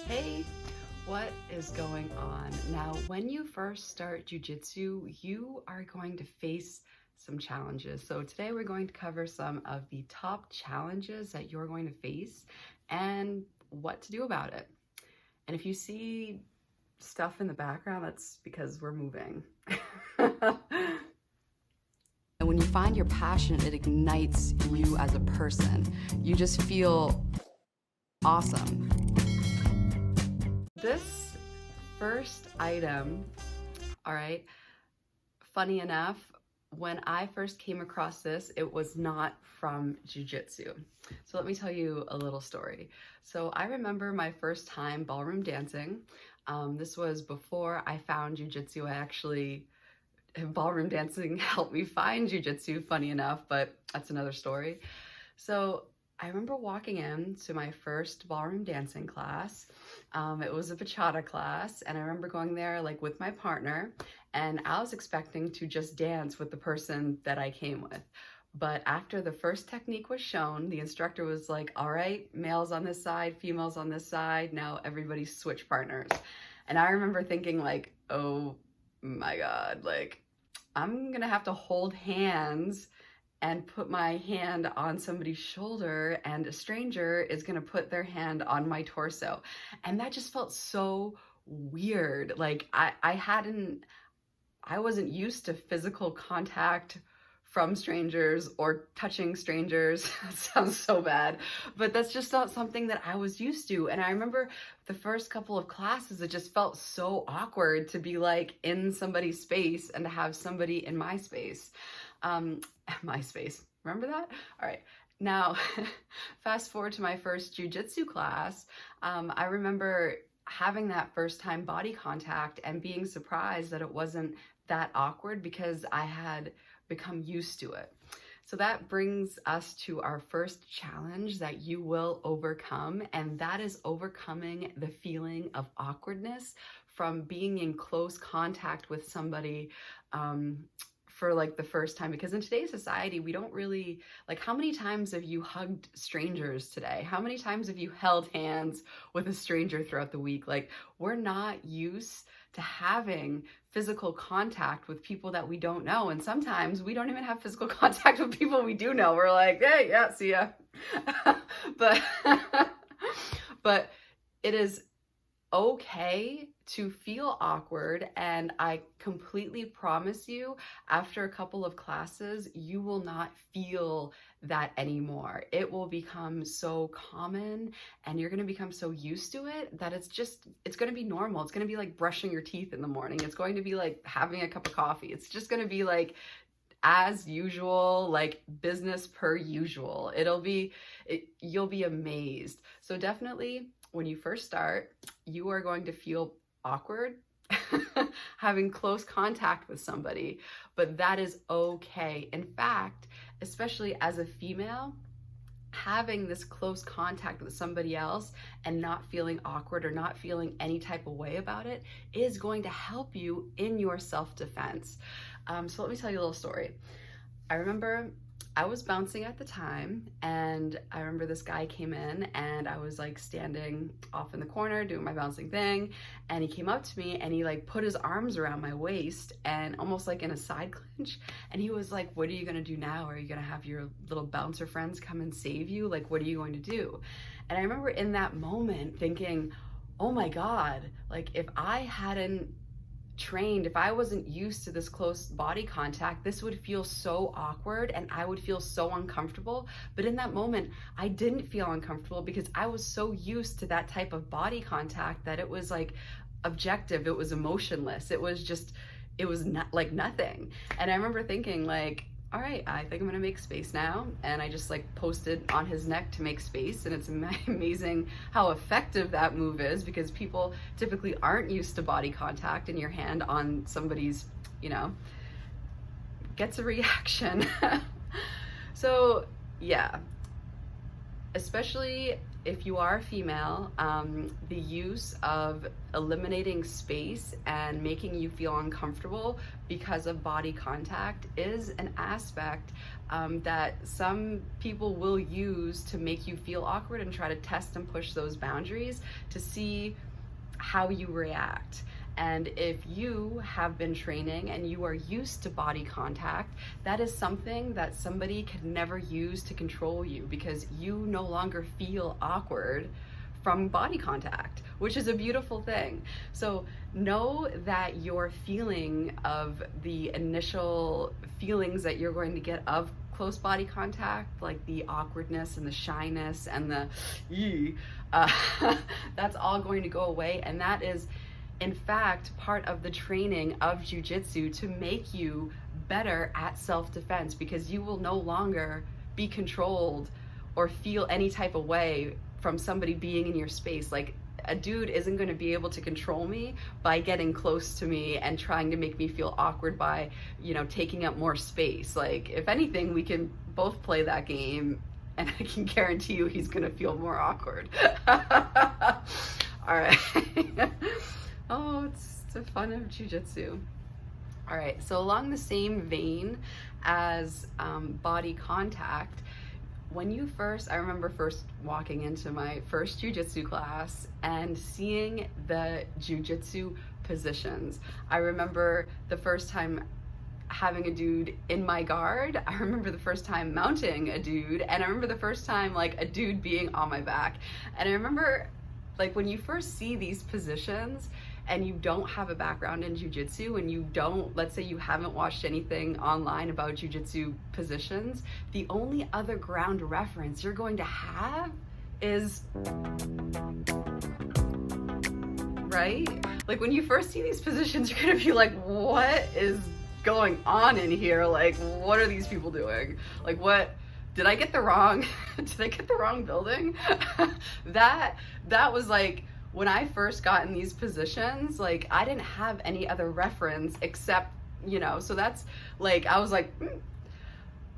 Hey, what is going on? Now, when you first start jiu-jitsu, you are going to face some challenges. So today we're going to cover some of the top challenges that you're going to face and what to do about it. And if you see stuff in the background, that's because we're moving. And when you find your passion, it ignites you as a person. You just feel awesome. This first item, all right, funny enough, when I first came across this, it was not from jiu-jitsu. So let me tell you a little story. So I remember my first time ballroom dancing. This was before I found jiu-jitsu. Ballroom dancing helped me find jiu-jitsu, funny enough, but that's another story. So I remember walking in to my first ballroom dancing class. It was a bachata class, and I remember going there like with my partner, and I was expecting to just dance with the person that I came with. But after the first technique was shown, the instructor was like, all right, males on this side, females on this side, now everybody switch partners. And I remember thinking like, oh my God, like I'm gonna have to hold hands and put my hand on somebody's shoulder, and a stranger is gonna put their hand on my torso. And that just felt so weird. Like I wasn't used to physical contact from strangers or touching strangers. That sounds so bad, but that's just not something that I was used to. And I remember the first couple of classes, it just felt so awkward to be like in somebody's space and to have somebody in my space. My space, remember that? All right, now fast forward to my first jiu-jitsu class. I remember having that first time body contact and being surprised that it wasn't that awkward because I had become used to it. So that brings us to our first challenge that you will overcome, and that is overcoming the feeling of awkwardness from being in close contact with somebody for like the first time. Because in today's society, we don't really, like, how many times have you hugged strangers today? How many times have you held hands with a stranger throughout the week? Like, we're not used to having physical contact with people that we don't know. And sometimes we don't even have physical contact with people we do know. We're like, hey, yeah, see ya. But it is okay to feel awkward, and I completely promise you, after a couple of classes, you will not feel that anymore. It will become so common, and you're going to become so used to it that it's going to be normal. It's going to be like brushing your teeth in the morning. It's going to be like having a cup of coffee. It's just going to be like as usual, like business per usual. You'll be amazed. So definitely, when you first start, you are going to feel awkward having close contact with somebody, but that is okay. In fact, especially as a female, having this close contact with somebody else and not feeling awkward or not feeling any type of way about it is going to help you in your self-defense. So let me tell you a little story. I remember I was bouncing at the time, and I remember this guy came in, and I was like standing off in the corner doing my bouncing thing, and he came up to me and he like put his arms around my waist and almost like in a side clinch, and he was like, what are you gonna do now? Are you gonna have your little bouncer friends come and save you? Like, what are you going to do? And I remember in that moment thinking, oh my God, like if I hadn't trained, if I wasn't used to this close body contact, this would feel so awkward and I would feel so uncomfortable. But in that moment, I didn't feel uncomfortable because I was so used to that type of body contact that it was like objective, it was emotionless, it was not like nothing. And I remember thinking like, all right, I think I'm gonna make space now. And I just like posted on his neck to make space. And it's amazing how effective that move is, because people typically aren't used to body contact, and your hand on somebody's, gets a reaction. So yeah, especially if you are a female, the use of eliminating space and making you feel uncomfortable because of body contact is an aspect that some people will use to make you feel awkward and try to test and push those boundaries to see how you react. And if you have been training and you are used to body contact, that is something that somebody could never use to control you, because you no longer feel awkward from body contact, which is a beautiful thing. So know that your feeling of the initial feelings that you're going to get of close body contact, like the awkwardness and the shyness and the that's all going to go away. And that is in fact part of the training of jiu-jitsu, to make you better at self-defense, because you will no longer be controlled or feel any type of way from somebody being in your space. Like, a dude isn't going to be able to control me by getting close to me and trying to make me feel awkward by, you know, taking up more space. Like, if anything, we can both play that game, and I can guarantee you he's going to feel more awkward. All right. Oh, it's the fun of jiu-jitsu. All right, so along the same vein as body contact, when you I remember first walking into my first jiu-jitsu class and seeing the jiu-jitsu positions. I remember the first time having a dude in my guard. I remember the first time mounting a dude, and I remember the first time like a dude being on my back. And I remember, like, when you first see these positions and you don't have a background in jiu-jitsu, and you don't, let's say you haven't watched anything online about jiu-jitsu positions, the only other ground reference you're going to have is, right? Like, when you first see these positions, you're gonna be like, what is going on in here? Like, what are these people doing? Like, what, did I get the wrong, did I get the wrong building? that was like, when I first got in these positions, like, I didn't have any other reference except, you know, so that's like, I was like,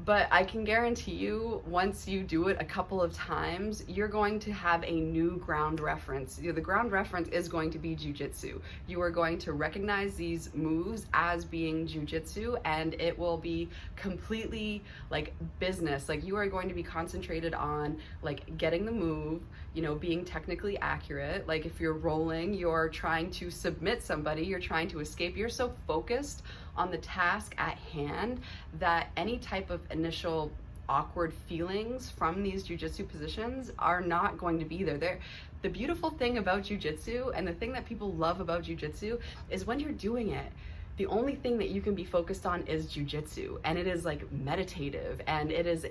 But I can guarantee you, once you do it a couple of times, you're going to have a new ground reference. The ground reference is going to be jiu-jitsu. You are going to recognize these moves as being jiu-jitsu, and it will be completely like business. Like, you are going to be concentrated on like getting the move, you know, being technically accurate. Like, if you're rolling, you're trying to submit somebody, you're trying to escape. You're so focused on the task at hand that any type of initial awkward feelings from these jiu-jitsu positions are not going to be there. The beautiful thing about jiu-jitsu, and the thing that people love about jiu-jitsu, is when you're doing it, the only thing that you can be focused on is jiu-jitsu, and it is like meditative, and it is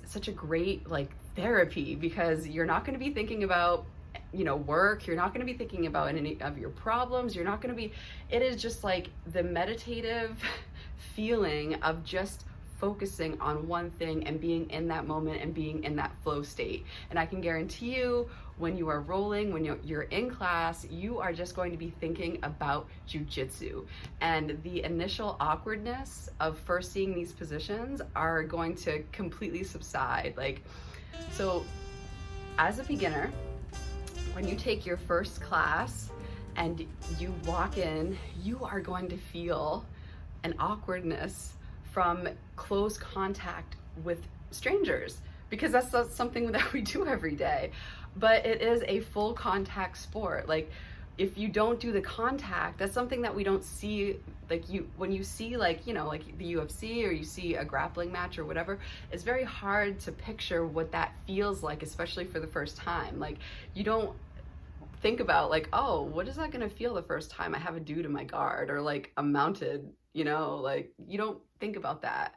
such a great like therapy, because you're not going to be thinking about, you know, work, you're not going to be thinking about any of your problems, you're not going to be, it is just like the meditative feeling of just focusing on one thing and being in that moment and being in that flow state. And I can guarantee you, when you are rolling, when you're in class, you are just going to be thinking about jiu-jitsu, and the initial awkwardness of first seeing these positions are going to completely subside. Like, so as a beginner, when you take your first class and you walk in, you are going to feel an awkwardness from close contact with strangers, because that's not something that we do every day. But it is a full contact sport. Like, if you don't do the contact, that's something that we don't see. Like, when you see, like, you know, like the UFC, or you see a grappling match or whatever, it's very hard to picture what that feels like, especially for the first time. Like, you don't think about like, oh, what is that gonna feel the first time I have a dude in my guard, or like I'm mounted, you know, like, you don't think about that.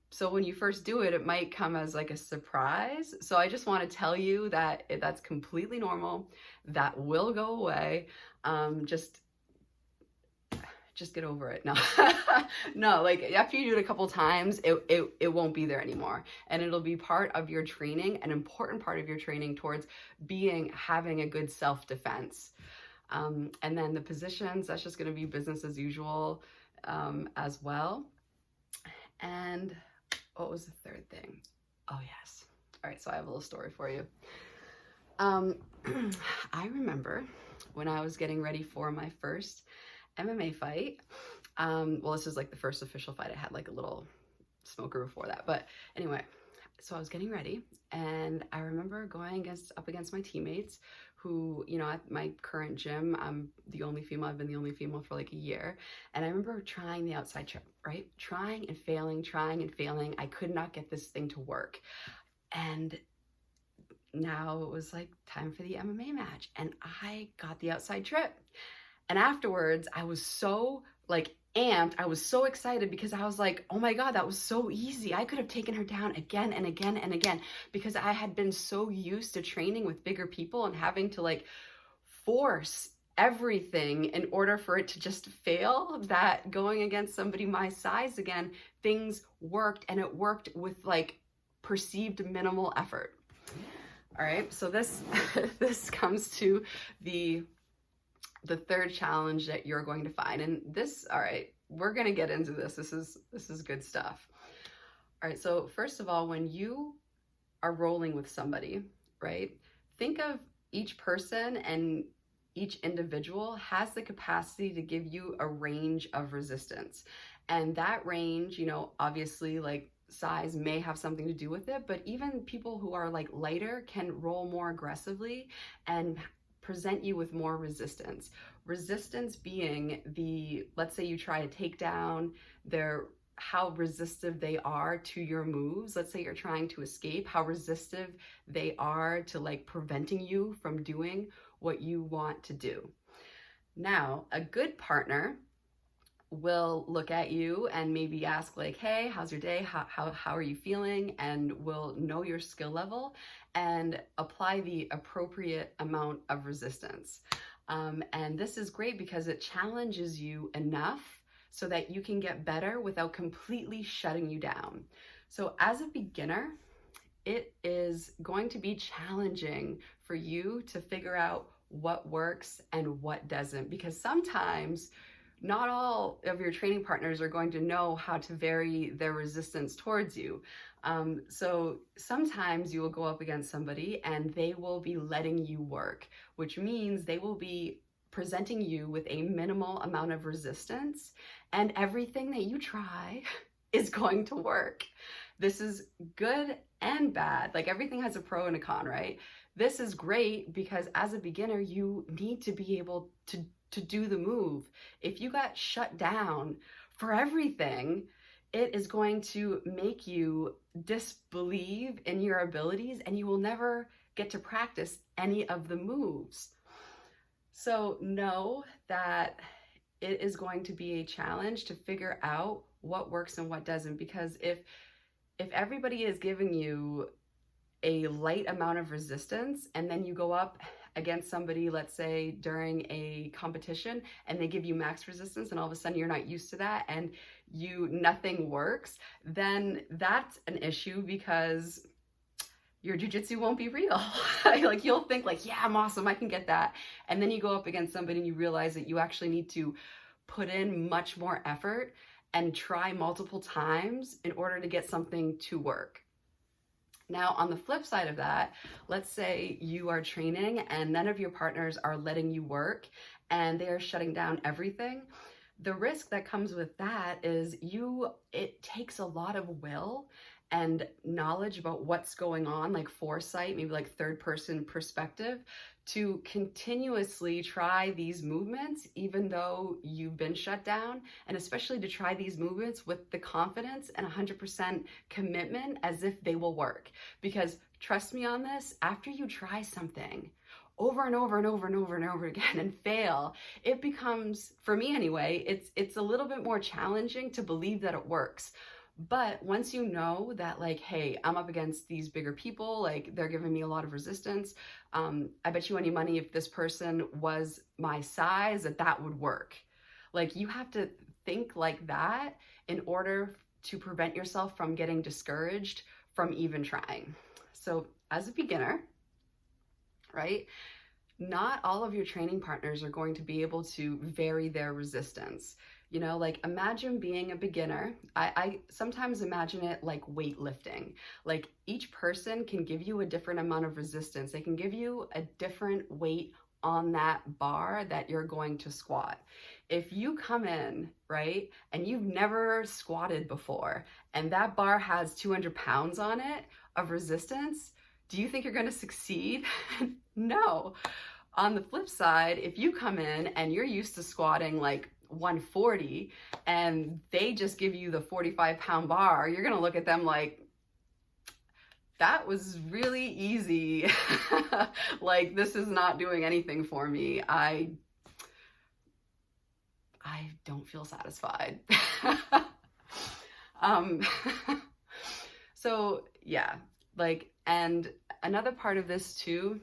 So when you first do it, it might come as like a surprise. So I just want to tell you that that's completely normal. That will go away. Just get over it. No, no, like, after you do it a couple times, it won't be there anymore. And it'll be part of your training, an important part of your training towards having a good self-defense. And then the positions, that's just going to be business as usual, as well. And what was the third thing? Oh yes, All right, so I have a little story for you. I remember when I was getting ready for my first MMA fight. Well, this was like the first official fight. I had like a little smoker before that, but anyway, so I was getting ready, and I remember going up against my teammates who, you know, at my current gym, I'm the only female. I've been the only female for like a year. And I remember trying the outside trip, right? Trying and failing. I could not get this thing to work. And now it was like time for the MMA match, and I got the outside trip. And afterwards, I was so like amped. I was so excited because I was like, oh my God, that was so easy. I could have taken her down again and again and again, because I had been so used to training with bigger people and having to like force everything in order for it to just fail, that going against somebody my size again, things worked, and it worked with like perceived minimal effort. All right, so this this comes to the third challenge that you're going to find. And this, all right, we're going to get into this. This is good stuff. All right, so first of all, when you are rolling with somebody, right, think of each person, and each individual has the capacity to give you a range of resistance. And that range, you know, obviously like size may have something to do with it, but even people who are like lighter can roll more aggressively and present you with more resistance. Resistance being the, let's say you try to take down how resistive they are to your moves. Let's say you're trying to escape, how resistive they are to like preventing you from doing what you want to do. Now, a good partner will look at you and maybe ask like, hey, how's your day? How are you feeling? And will know your skill level and apply the appropriate amount of resistance. And this is great because it challenges you enough so that you can get better without completely shutting you down. So as a beginner, it is going to be challenging for you to figure out what works and what doesn't, because sometimes not all of your training partners are going to know how to vary their resistance towards you. So sometimes you will go up against somebody and they will be letting you work, which means they will be presenting you with a minimal amount of resistance, and everything that you try is going to work. This is good and bad. Like everything has a pro and a con, right? This is great because as a beginner, you need to be able to do the move. If you got shut down for everything, it is going to make you disbelieve in your abilities, and you will never get to practice any of the moves. So know that it is going to be a challenge to figure out what works and what doesn't, because if everybody is giving you a light amount of resistance, and then you go up against somebody, let's say during a competition, and they give you max resistance, and all of a sudden you're not used to that and nothing works, then that's an issue because your jiu-jitsu won't be real. Like you'll think like, yeah, I'm awesome, I can get that. And then you go up against somebody and you realize that you actually need to put in much more effort and try multiple times in order to get something to work. Now, on the flip side of that, let's say you are training and none of your partners are letting you work and they are shutting down everything. The risk that comes with that is it takes a lot of will and knowledge about what's going on, like foresight, maybe like third person perspective, to continuously try these movements even though you've been shut down, and especially to try these movements with the confidence and 100% commitment as if they will work. Because trust me on this, after you try something over and over and over and over and over again and fail, it becomes, for me anyway, it's a little bit more challenging to believe that it works. But once you know that, like, hey, I'm up against these bigger people, like they're giving me a lot of resistance. I bet you any money if this person was my size that would work. Like you have to think like that in order to prevent yourself from getting discouraged from even trying. So as a beginner, right, not all of your training partners are going to be able to vary their resistance. You know, like imagine being a beginner. I sometimes imagine it like weightlifting. Like each person can give you a different amount of resistance. They can give you a different weight on that bar that you're going to squat. If you come in, right, and you've never squatted before, and that bar has 200 pounds on it of resistance, do you think you're going to succeed? No. On the flip side, if you come in and you're used to squatting like 140 and they just give you the 45-pound bar, you're going to look at them like, that was really easy. Like, this is not doing anything for me. I don't feel satisfied. So yeah, like, and another part of this too,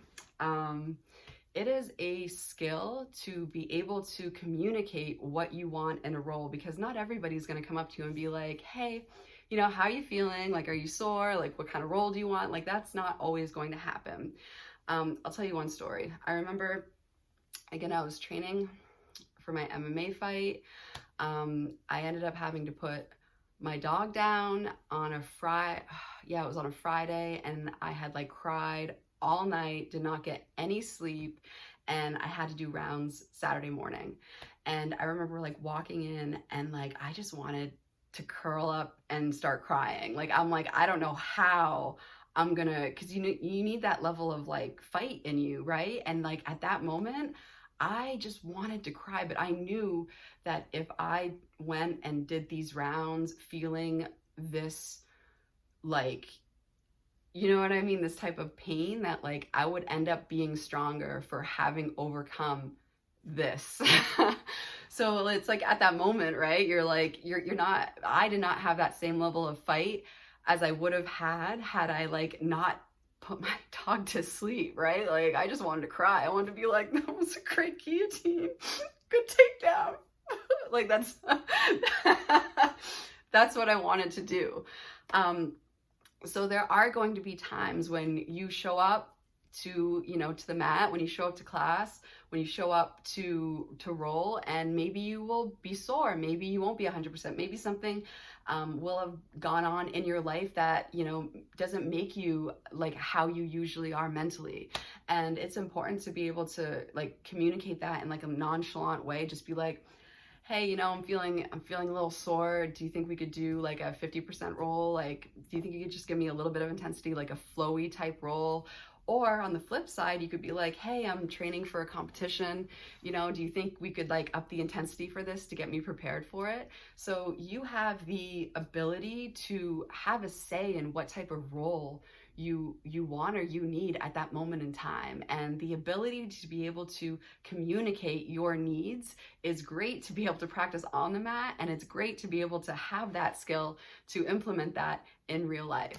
it is a skill to be able to communicate what you want in a role, because not everybody's going to come up to you and be like, hey, you know, how are you feeling? Like, are you sore? Like, what kind of role do you want? Like, that's not always going to happen. I'll tell you one story. I remember, again, I was training for my MMA fight. I ended up having to put my dog down on a it was on a Friday, and I had like cried all night, did not get any sleep, and I had to do rounds Saturday morning. And I remember like walking in and like I just wanted to curl up and start crying. Like, I'm like, I don't know how I'm gonna, because you need that level of like fight in you, right? And like at that moment, I just wanted to cry, but I knew that if I went and did these rounds feeling this, like, you know what I mean? This type of pain, that like I would end up being stronger for having overcome this. So it's like at that moment, right? You're like, I did not have that same level of fight as I would have had I like not put my dog to sleep, right? Like, I just wanted to cry. I wanted to be like, that was a great guillotine. Good takedown. Like, that's what I wanted to do. So there are going to be times when you show up to, you know, to the mat, when you show up to class, when you show up to roll, and maybe you will be sore, maybe you won't be 100%, maybe something will have gone on in your life that, you know, doesn't make you like how you usually are mentally. And it's important to be able to like communicate that in like a nonchalant way. Just be like, hey, you know, I'm feeling a little sore. Do you think we could do like a 50% roll? Like, do you think you could just give me a little bit of intensity, like a flowy type roll? Or on the flip side, you could be like, hey, I'm training for a competition. You know, do you think we could like up the intensity for this to get me prepared for it? So you have the ability to have a say in what type of role you want or you need at that moment in time. And the ability to be able to communicate your needs is great to be able to practice on the mat, and it's great to be able to have that skill to implement that in real life.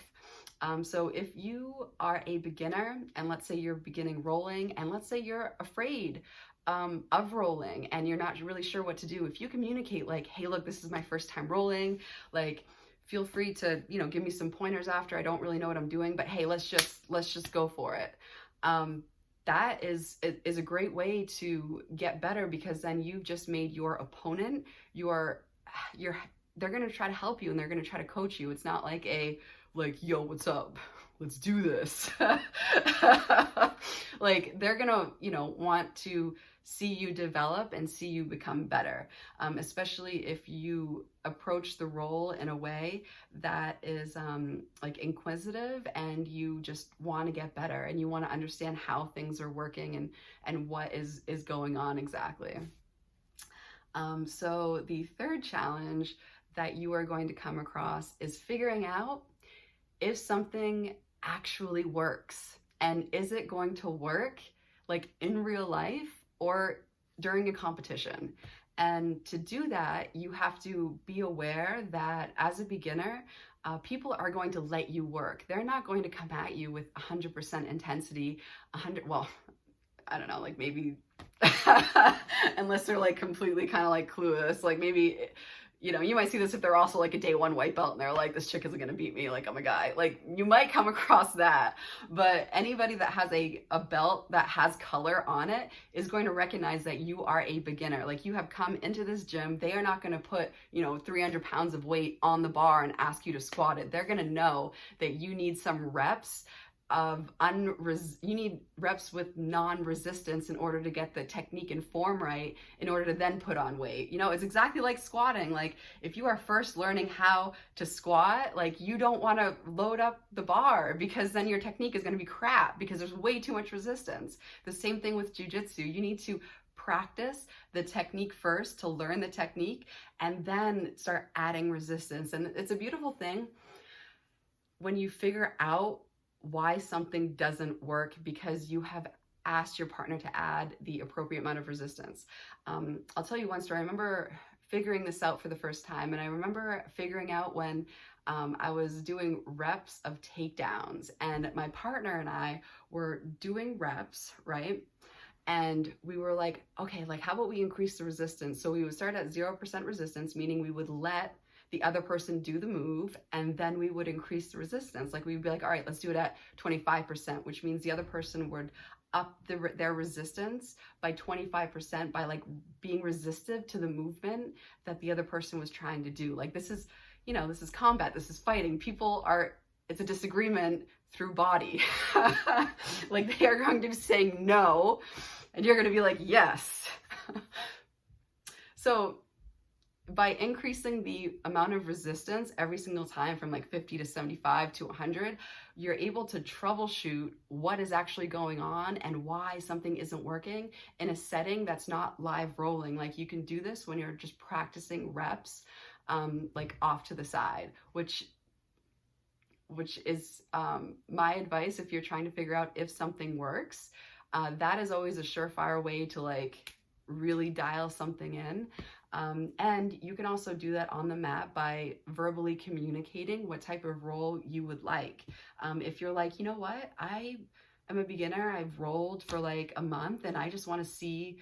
So if you are a beginner, and let's say you're beginning rolling, and let's say you're afraid of rolling and you're not really sure what to do, if you communicate like, hey, look, this is my first time rolling, like, feel free to, you know, give me some pointers after. I don't really know what I'm doing, but hey, let's just go for it. That is a great way to get better, because then you've just made your opponent, they're going to try to help you and they're going to try to coach you. It's not like yo, what's up? Let's do this. Like, they're going to, you know, want to see you develop and see you become better, especially if you approach the role in a way that is like inquisitive, and you just want to get better and you want to understand how things are working and what is going on exactly. So the third challenge that you are going to come across is figuring out if something actually works, and is it going to work like in real life or during a competition. And to do that, you have to be aware that as a beginner, people are going to let you work. They're not going to come at you with 100% intensity, well, I don't know, like maybe, unless they're like completely kind of like clueless, like maybe, you know, you might see this if they're also like a day one white belt and they're like, this chick isn't gonna beat me, like I'm a guy. Like you might come across that, but anybody that has a belt that has color on it is going to recognize that you are a beginner. Like you have come into this gym, they are not gonna put, you know, 300 pounds of weight on the bar and ask you to squat it. They're gonna know that you need some reps of you need reps with non-resistance in order to get the technique and form right, in order to then put on weight. You know, it's exactly like squatting. Like if you are first learning how to squat, like you don't want to load up the bar because then your technique is going to be crap because there's way too much resistance. The same thing with jiu-jitsu. You need to practice the technique first to learn the technique and then start adding resistance. And it's a beautiful thing when you figure out why something doesn't work because you have asked your partner to add the appropriate amount of resistance. I'll tell you one story. I remember figuring this out for the first time, and I remember figuring out when I was doing reps of takedowns, and my partner and I were doing reps, right? And we were like, okay, like how about we increase the resistance? So we would start at 0% resistance, meaning we would let the other person do the move, and then we would increase the resistance. Like we'd be like, all right, let's do it at 25%, which means the other person would up their resistance by 25% by like being resistive to the movement that the other person was trying to do. Like this is, you know, this is combat, this is fighting. It's a disagreement through body. Like they are going to be saying no, and you're going to be like, yes. So by increasing the amount of resistance every single time from like 50 to 75 to 100, you're able to troubleshoot what is actually going on and why something isn't working in a setting that's not live rolling. Like you can do this when you're just practicing reps, like off to the side, which is my advice if you're trying to figure out if something works. That is always a surefire way to like really dial something in. And you can also do that on the mat by verbally communicating what type of roll you would like. If you're like, you know what, I am a beginner, I've rolled for like a month and I just want to see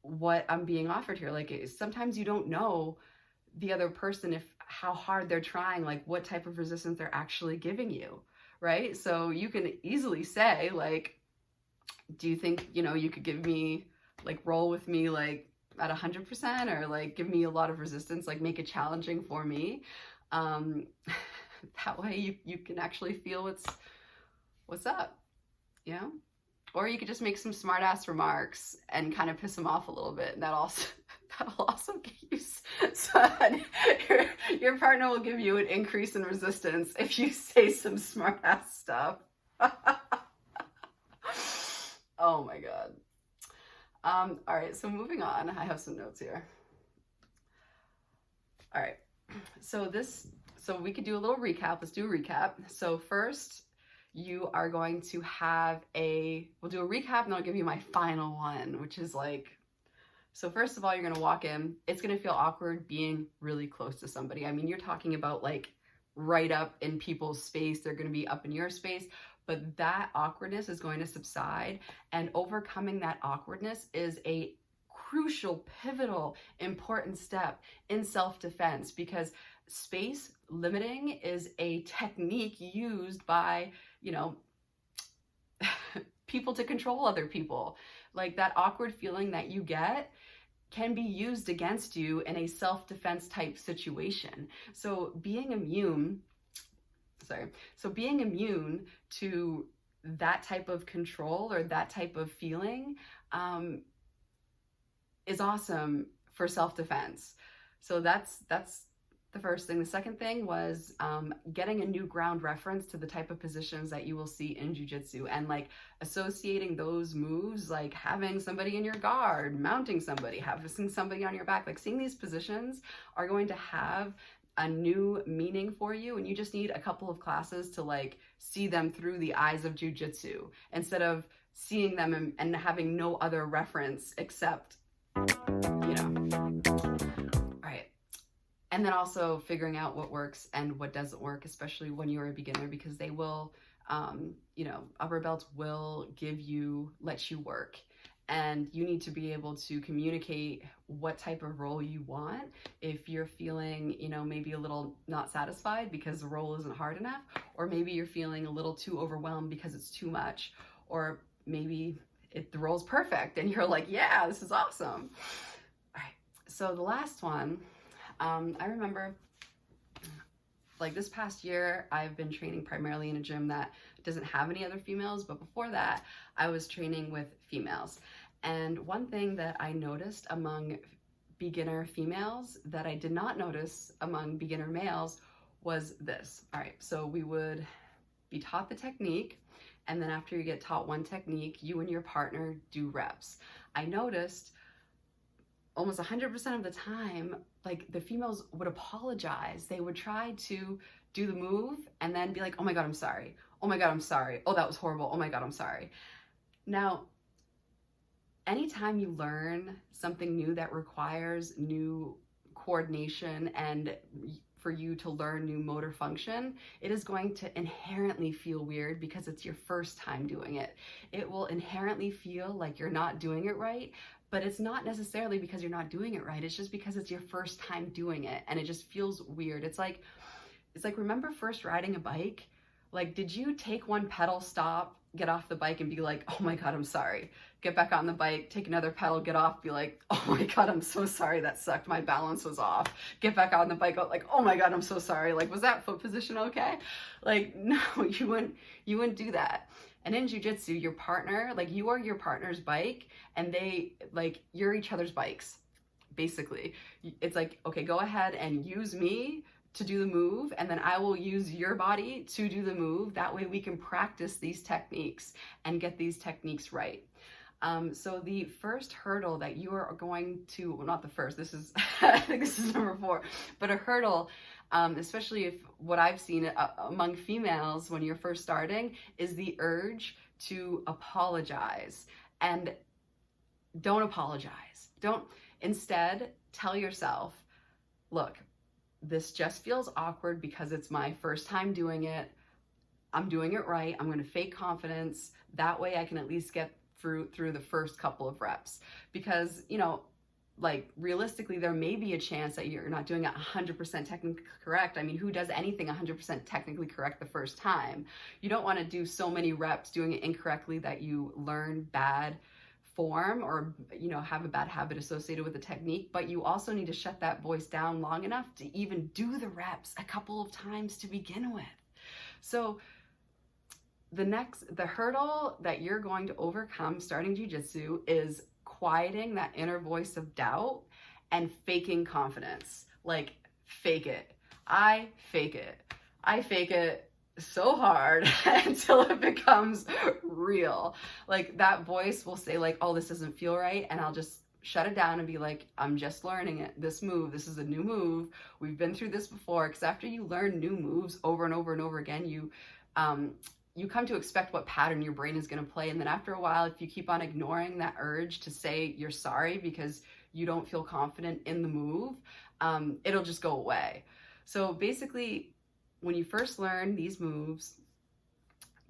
what I'm being offered here. Like sometimes you don't know the other person, how hard they're trying, like what type of resistance they're actually giving you, right? So you can easily say like, do you think, you know, you could give me like roll with me like at 100%, or like give me a lot of resistance, like make it challenging for me. That way you can actually feel what's up, you know? Or you could just make some smart ass remarks and kind of piss them off a little bit, and that'll also get you, so your partner will give you an increase in resistance if you say some smart ass stuff. Oh my God. All right, so moving on, I have some notes here. All right, so we could do a little recap. Let's do a recap. So first, you are going to have we'll do a recap and I'll give you my final one, which is like, so first of all, you're gonna walk in. It's gonna feel awkward being really close to somebody. I mean, you're talking about like right up in people's space. They're gonna be up in your space. But that awkwardness is going to subside, and overcoming that awkwardness is a crucial, pivotal, important step in self-defense, because space limiting is a technique used by, you know, people to control other people. Like that awkward feeling that you get can be used against you in a self-defense type situation. So being immune to that type of control or that type of feeling is awesome for self-defense. So that's the first thing. The second thing was getting a new ground reference to the type of positions that you will see in jiu-jitsu, and like associating those moves, like having somebody in your guard, mounting somebody, having somebody on your back, like seeing these positions are going to have a new meaning for you, and you just need a couple of classes to like see them through the eyes of jiu-jitsu instead of seeing them and having no other reference except, you know. All right. And then also figuring out what works and what doesn't work, especially when you're a beginner, because they will, you know, upper belts will let you work. and you need to be able to communicate what type of role you want. If you're feeling, you know, maybe a little not satisfied because the role isn't hard enough, or maybe you're feeling a little too overwhelmed because it's too much, or maybe the role's perfect and you're like, yeah, this is awesome. All right, so the last one, I remember like this past year, I've been training primarily in a gym that doesn't have any other females, but before that, I was training with females. And one thing that I noticed among beginner females that I did not notice among beginner males was this. All right, so we would be taught the technique, and then after you get taught one technique, you and your partner do reps. I noticed almost 100% of the time, like the females would apologize. They would try to do the move and then be like, oh my God, I'm sorry. Oh my God, I'm sorry. Oh, that was horrible. Oh my God, I'm sorry. Now, anytime you learn something new that requires new coordination and for you to learn new motor function, it is going to inherently feel weird because it's your first time doing it. It will inherently feel like you're not doing it right, but it's not necessarily because you're not doing it right. It's just because it's your first time doing it and it just feels weird. It's like remember first riding a bike? Like, did you take one pedal, stop, get off the bike and be like, oh my God, I'm sorry. Get back on the bike, take another pedal, get off, be like, oh my God, I'm so sorry, that sucked, my balance was off. Get back on the bike, like, oh my God, I'm so sorry. Like, was that foot position okay? Like, no, you wouldn't do that. And in jiu-jitsu, your partner, like you are your partner's bike and you're each other's bikes, basically. It's like, okay, go ahead and use me to do the move, and then I will use your body to do the move. That way we can practice these techniques and get these techniques right. So the first hurdle that you are going to, well, not the first, this is, I think this is number 4, but a hurdle, especially if what I've seen among females when you're first starting, is the urge to apologize. And don't apologize. Instead, tell yourself, look, this just feels awkward because it's my first time doing it. I'm doing it right. I'm going to fake confidence. That way I can at least get through the first couple of reps. Because, you know, like realistically, there may be a chance that you're not doing it 100% technically correct. I mean, who does anything 100% technically correct the first time? You don't want to do so many reps doing it incorrectly that you learn bad form or, you know, have a bad habit associated with the technique, but you also need to shut that voice down long enough to even do the reps a couple of times to begin with. So the hurdle that you're going to overcome starting jiu-jitsu is quieting that inner voice of doubt and faking confidence. Like, fake it. I fake it so hard until it becomes real. Like, that voice will say like, oh, this doesn't feel right, and I'll just shut it down and be like, I'm just learning it. This move, this is a new move. We've been through this before. Because after you learn new moves over and over and over again, you come to expect what pattern your brain is going to play. And then after a while, if you keep on ignoring that urge to say you're sorry because you don't feel confident in the move, it'll just go away. So basically, when you first learn these moves,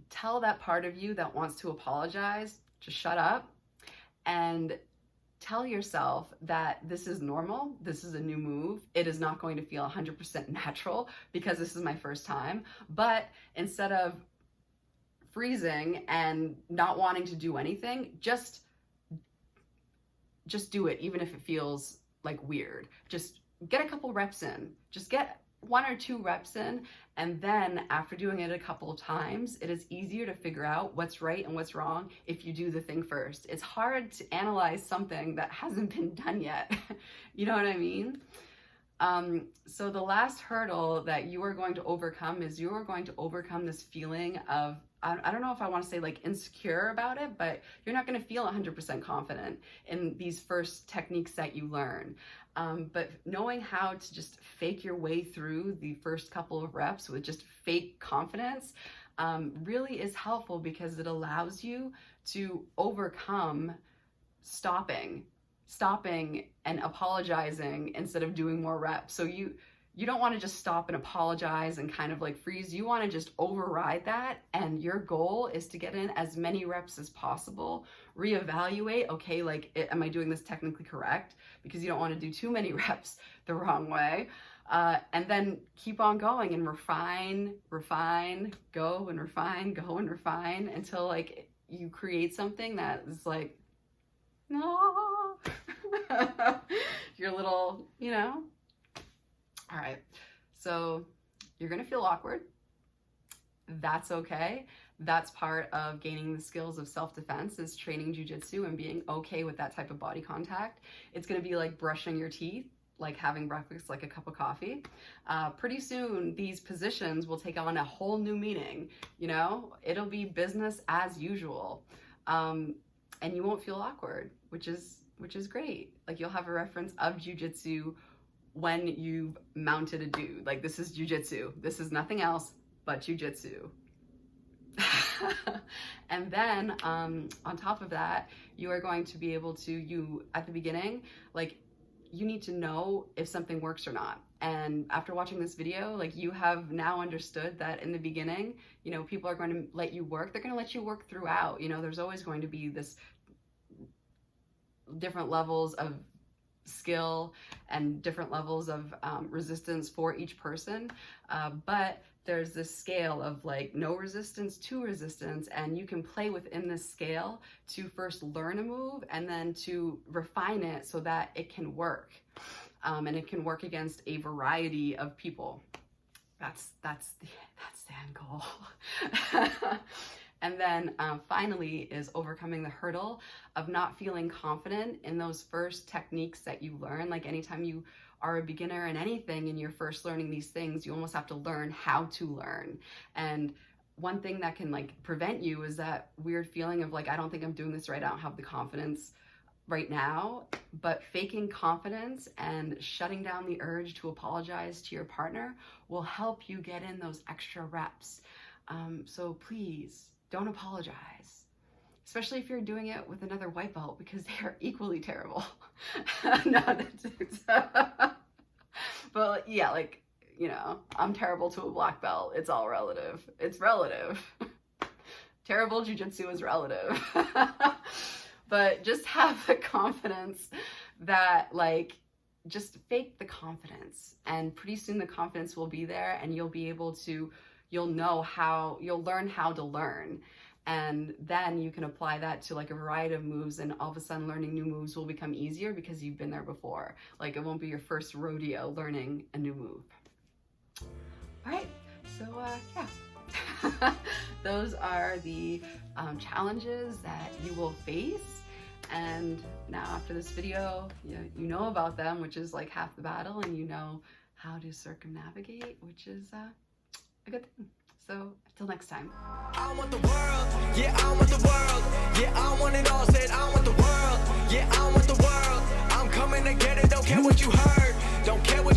tell that part of you that wants to apologize to shut up and tell yourself that this is normal. This is a new move. It is not going to feel 100% natural because this is my first time. But instead of freezing and not wanting to do anything, just do it, even if it feels like weird. Just get a couple reps in. Just get 1 or 2 reps in, and then after doing it a couple of times, it is easier to figure out what's right and what's wrong if you do the thing first. It's hard to analyze something that hasn't been done yet. You know what I mean? So the last hurdle that you are going to overcome is you are going to overcome this feeling of, I don't know if I want to say like insecure about it, but you're not going to feel 100% confident in these first techniques that you learn. But knowing how to just fake your way through the first couple of reps with just fake confidence really is helpful because it allows you to overcome stopping and apologizing instead of doing more reps. So you don't want to just stop and apologize and kind of like freeze. You want to just override that. And your goal is to get in as many reps as possible, reevaluate, okay, like, am I doing this technically correct? Because you don't want to do too many reps the wrong way. And then keep on going and refine, go and refine until like you create something that is like, no, your little, you know. All right, so you're gonna feel awkward. That's okay. That's part of gaining the skills of self-defense, is training jiu-jitsu and being okay with that type of body contact. It's gonna be like brushing your teeth, like having breakfast, like a cup of coffee. Pretty soon, these positions will take on a whole new meaning. You know, it'll be business as usual, and you won't feel awkward, which is great. Like, you'll have a reference of jiu-jitsu when you've mounted a dude. Like, this is jiu-jitsu. This is nothing else but jiu-jitsu. And then on top of that, you are going to be able to, at the beginning, like, you need to know if something works or not. And after watching this video, like, you have now understood that in the beginning, you know, people are going to let you work. They're going to let you work throughout. You know, there's always going to be this different levels of skill and different levels of resistance for each person. But there's this scale of like no resistance to resistance, and you can play within this scale to first learn a move and then to refine it so that it can work. And it can work against a variety of people. That's the end goal. And then finally is overcoming the hurdle of not feeling confident in those first techniques that you learn. Like, anytime you are a beginner in anything and you're first learning these things, you almost have to learn how to learn. And one thing that can like prevent you is that weird feeling of like, I don't think I'm doing this right. I don't have the confidence right now. But faking confidence and shutting down the urge to apologize to your partner will help you get in those extra reps. So please don't apologize, especially if you're doing it with another white belt, because they are equally terrible. No, but yeah, like, you know, I'm terrible to a black belt. It's all relative. It's relative. Terrible jiu-jitsu is relative. But just have the confidence that, like, just fake the confidence, and pretty soon the confidence will be there, and you'll be able to, you'll learn how to learn. And then you can apply that to like a variety of moves, and all of a sudden learning new moves will become easier because you've been there before. Like, it won't be your first rodeo learning a new move. All right, so yeah. Those are the challenges that you will face. And now after this video, you know about them, which is like half the battle, and you know how to circumnavigate, which is a good thing. So until next time. I want the world, yeah, I want the world, yeah, I want it all, said I want the world, yeah, I want the world, I'm coming to get it, don't care what you heard, don't care what